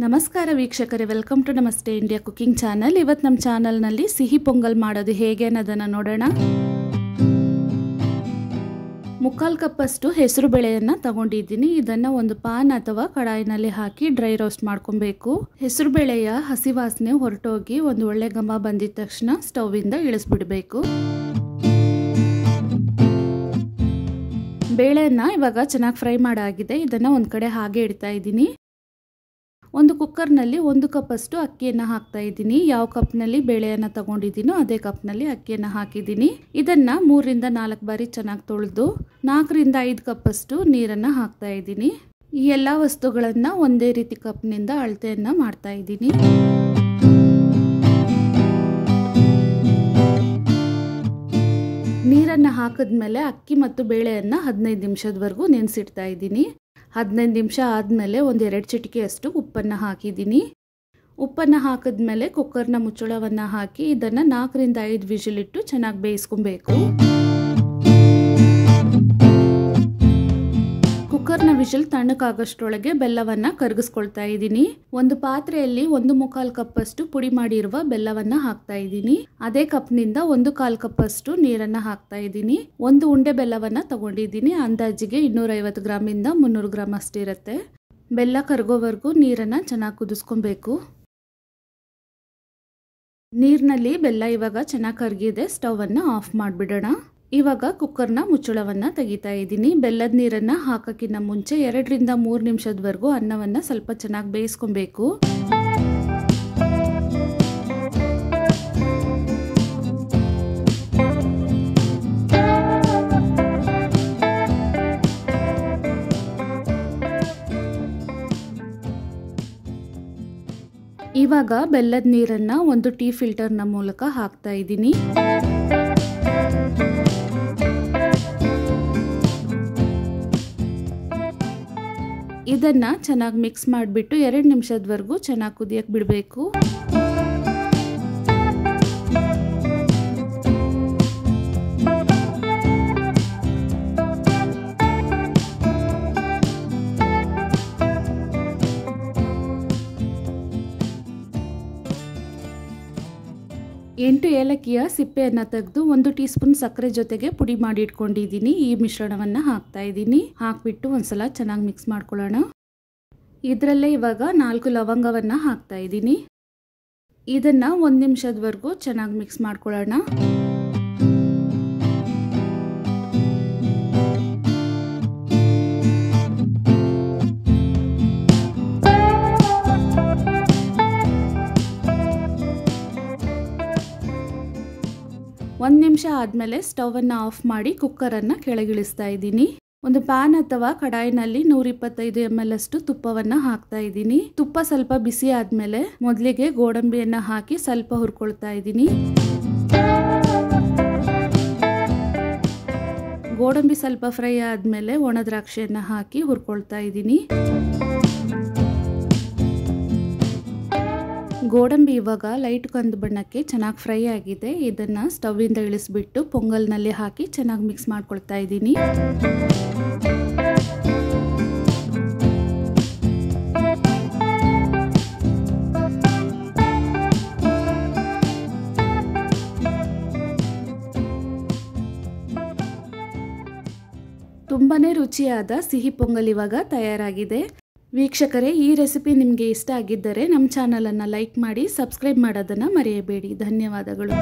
ನಮಸ್ಕಾರ ವೀಕ್ಷಕರೇ, welcome to ನಮಸ್ತೆ ಇಂಡಿಯಾ ಕುಕಿಂಗ್ ಚಾನಲ್. ಇವತ್ತು ನಮ್ಮ ಚಾನಲ್ನಲ್ಲಿ ಸಿಹಿ ಪೊಂಗಲ್ ಮಾಡೋದು ಹೇಗೆ ಅನ್ನೋದನ್ನು ನೋಡೋಣ. 3/4 ಕಪ್ಪಷ್ಟು ಹೆಸರು ಬೇಳೆಯನ್ನು ತಗೊಂಡಿದ್ದೀನಿ. ಇದನ್ನು ಒಂದು ಪಾನ್ ಅಥವಾ ಕಡಾಯಿನಲ್ಲಿ ಹಾಕಿ ಡ್ರೈ ರೋಸ್ಟ್ ಮಾಡ್ಕೊಬೇಕು. ಹೆಸರು ಬೇಳೆಯ ಹಸಿ ವಾಸನೆ ಹೊರಟೋಗಿ ಒಂದು ಒಳ್ಳೆ ಘಮ ಬಂದಿದ ತಕ್ಷಣ ಸ್ಟವ್ವಿಂದ ಇಳಿಸ್ಬಿಡಬೇಕು. ಬೇಳೆಯನ್ನು ಇವಾಗ ಚೆನ್ನಾಗಿ ಫ್ರೈ ಮಾಡಾಗಿದೆ. ಇದನ್ನು ಒಂದು ಕಡೆ ಹಾಗೆ ಇಡ್ತಾ ಇದ್ದೀನಿ. ಒಂದು ಕುಕ್ಕರ್ನಲ್ಲಿ 1 ಕಪ್ಪಷ್ಟು ಅಕ್ಕಿಯನ್ನು ಹಾಕ್ತಾ ಇದ್ದೀನಿ. ಯಾವ ಕಪ್ನಲ್ಲಿ ಬೇಳೆಯನ್ನು ತಗೊಂಡಿದ್ದೀನೋ ಅದೇ ಕಪ್ನಲ್ಲಿ ಅಕ್ಕಿಯನ್ನು ಹಾಕಿದ್ದೀನಿ. ಇದನ್ನು 3 ರಿಂದ 4 ಬಾರಿ ಚೆನ್ನಾಗಿ ತೊಳೆದು 4 ರಿಂದ 5 ಕಪ್ಪಷ್ಟು ನೀರನ್ನು ಹಾಕ್ತಾ ಇದ್ದೀನಿ. ಈ ಎಲ್ಲ ವಸ್ತುಗಳನ್ನು ಒಂದೇ ರೀತಿ ಕಪ್ನಿಂದ ಅಳತೆಯನ್ನು ಮಾಡ್ತಾ ಇದ್ದೀನಿ. ನೀರನ್ನು ಹಾಕಿದ್ಮೇಲೆ ಅಕ್ಕಿ ಮತ್ತು ಬೇಳೆಯನ್ನು 15 ನಿಮಿಷದವರೆಗೂ ನೆನೆಸಿಡ್ತಾ ಇದ್ದೀನಿ. 15 ನಿಮಿಷ ಆದಮೇಲೆ 1-2 ಚಿಟಿಕೆಯಷ್ಟು ಉಪ್ಪನ್ನು ಹಾಕಿದ್ದೀನಿ. ಉಪ್ಪನ್ನು ಹಾಕಿದ್ಮೇಲೆ ಕುಕ್ಕರ್ನ ಮುಚ್ಚಳವನ್ನು ಹಾಕಿ ಇದನ್ನು 4 ರಿಂದ 5 ವಿಷಲ್ ಇಟ್ಟು ಚೆನ್ನಾಗಿ ಬೇಯಿಸ್ಕೊಬೇಕು. ಕುಕ್ಕರ್ನ ವಿಷಲ್ ತಣ್ಣಕ್ಕಾಗಷ್ಟರೊಳಗೆ ಬೆಲ್ಲವನ್ನು ಕರಗಿಸ್ಕೊಳ್ತಾ ಇದ್ದೀನಿ. ಒಂದು ಪಾತ್ರೆಯಲ್ಲಿ 1/4 ಕಪ್ಪಷ್ಟು ಪುಡಿ ಮಾಡಿರುವ ಬೆಲ್ಲವನ್ನು ಹಾಕ್ತಾ ಇದ್ದೀನಿ. ಅದೇ ಕಪ್ನಿಂದ 1/4 ಕಪ್ಪಷ್ಟು ನೀರನ್ನು ಹಾಕ್ತಾ ಇದ್ದೀನಿ. 1 ಉಂಡೆ ಬೆಲ್ಲವನ್ನು ತಗೊಂಡಿದ್ದೀನಿ. ಅಂದಾಜಿಗೆ 250 ಗ್ರಾಮಿಂದ 300 ಗ್ರಾಮ್ ಅಷ್ಟಿರುತ್ತೆ. ಬೆಲ್ಲ ಕರಗೋವರೆಗೂ ನೀರನ್ನು ಚೆನ್ನಾಗಿ ಕುದಿಸ್ಕೊಬೇಕು. ನೀರಿನಲ್ಲಿ ಬೆಲ್ಲ ಇವಾಗ ಚೆನ್ನಾಗಿ ಕರಗಿದೆ. ಸ್ಟವನ್ನು ಆಫ್ ಮಾಡಿಬಿಡೋಣ. ಇವಾಗ ಕುಕ್ಕರ್ನ ಮುಚ್ಚಳವನ್ನು ತೆಗಿತಾ ಇದ್ದೀನಿ. ಬೆಲ್ಲದ ನೀರನ್ನು ಹಾಕೋಕ್ಕಿಂತ ಮುಂಚೆ 2 ರಿಂದ 3 ನಿಮಿಷದವರೆಗೂ ಅನ್ನವನ್ನು ಸ್ವಲ್ಪ ಚೆನ್ನಾಗಿ ಬೇಯಿಸ್ಕೊಬೇಕು. ಇವಾಗ ಬೆಲ್ಲದ ನೀರನ್ನು ಒಂದು ಟೀ ಫಿಲ್ಟರ್ನ ಮೂಲಕ ಹಾಕ್ತಾ ಇದ್ದೀನಿ. ಇದನ್ನು ಚೆನ್ನಾಗಿ ಮಿಕ್ಸ್ ಮಾಡಿಬಿಟ್ಟು 2 ನಿಮಿಷದವರೆಗೂ ಚೆನ್ನಾಗಿ ಕುದಿಯಕ್ಕೆ ಬಿಡಬೇಕು. ಎಂಟು ಏಲಕ್ಕಿಯ ಸಿಪ್ಪೆಯನ್ನು ತೆಗೆದು 1 ಟೀ ಸ್ಪೂನ್ ಸಕ್ಕರೆ ಜೊತೆಗೆ ಪುಡಿ ಮಾಡಿ ಇಟ್ಕೊಂಡಿದ್ದೀನಿ. ಈ ಮಿಶ್ರಣವನ್ನು ಹಾಕ್ತಾ ಇದ್ದೀನಿ. ಹಾಕ್ಬಿಟ್ಟು ಒಂದ್ಸಲ ಚೆನ್ನಾಗಿ ಮಿಕ್ಸ್ ಮಾಡ್ಕೊಳ್ಳೋಣ. ಇದರಲ್ಲೇ ಇವಾಗ 4 ಲವಂಗವನ್ನು ಹಾಕ್ತಾ ಇದ್ದೀನಿ. ಇದನ್ನು 1 ನಿಮಿಷದವರೆಗೂ ಚೆನ್ನಾಗಿ ಮಿಕ್ಸ್ ಮಾಡ್ಕೊಳ್ಳೋಣ. ಒಂದು ನಿಮಿಷ ಆದಮೇಲೆ ಸ್ಟವನ್ನು ಆಫ್ ಮಾಡಿ ಕುಕ್ಕರನ್ನು ಕೆಳಗಿಳಿಸ್ತಾ ಇದ್ದೀನಿ. ಒಂದು ಪ್ಯಾನ್ ಅಥವಾ ಕಡಾಯಿನಲ್ಲಿ 125 ml ಅಷ್ಟು ತುಪ್ಪವನ್ನು ಹಾಕ್ತಾ ಇದ್ದೀನಿ. ತುಪ್ಪ ಸ್ವಲ್ಪ ಬಿಸಿ ಆದಮೇಲೆ ಮೊದಲಿಗೆ ಗೋಡಂಬಿಯನ್ನು ಹಾಕಿ ಸ್ವಲ್ಪ ಹುರ್ಕೊಳ್ತಾ ಇದ್ದೀನಿ. ಗೋಡಂಬಿ ಸ್ವಲ್ಪ ಫ್ರೈ ಆದಮೇಲೆ ಒಣ ದ್ರಾಕ್ಷಿಯನ್ನು ಹಾಕಿ ಹುರ್ಕೊಳ್ತಾ ಇದ್ದೀನಿ. ಗೋಡಂಬಿ ಇವಾಗ ಲೈಟ್ ಕಂದು ಬಣ್ಣಕ್ಕೆ ಚೆನ್ನಾಗಿ ಫ್ರೈ ಆಗಿದೆ. ಇದನ್ನು ಸ್ಟವ್ವಿಂದ ಇಳಿಸ್ಬಿಟ್ಟು ಪೊಂಗಲ್ನಲ್ಲಿ ಹಾಕಿ ಚೆನ್ನಾಗಿ ಮಿಕ್ಸ್ ಮಾಡ್ಕೊಳ್ತಾ ಇದ್ದೀನಿ. ತುಂಬಾನೇ ರುಚಿಯಾದ ಸಿಹಿ ಪೊಂಗಲ್ ಇವಾಗ ತಯಾರಾಗಿದೆ. ವೀಕ್ಷಕರೇ, ಈ ರೆಸಿಪಿ ನಿಮಗೆ ಇಷ್ಟ ಆಗಿದ್ದರೆ ನಮ್ಮ ಚಾನಲನ್ನು ಲೈಕ್ ಮಾಡಿ, ಸಬ್ಸ್ಕ್ರೈಬ್ ಮಾಡೋದನ್ನು ಮರೆಯಬೇಡಿ. ಧನ್ಯವಾದಗಳು.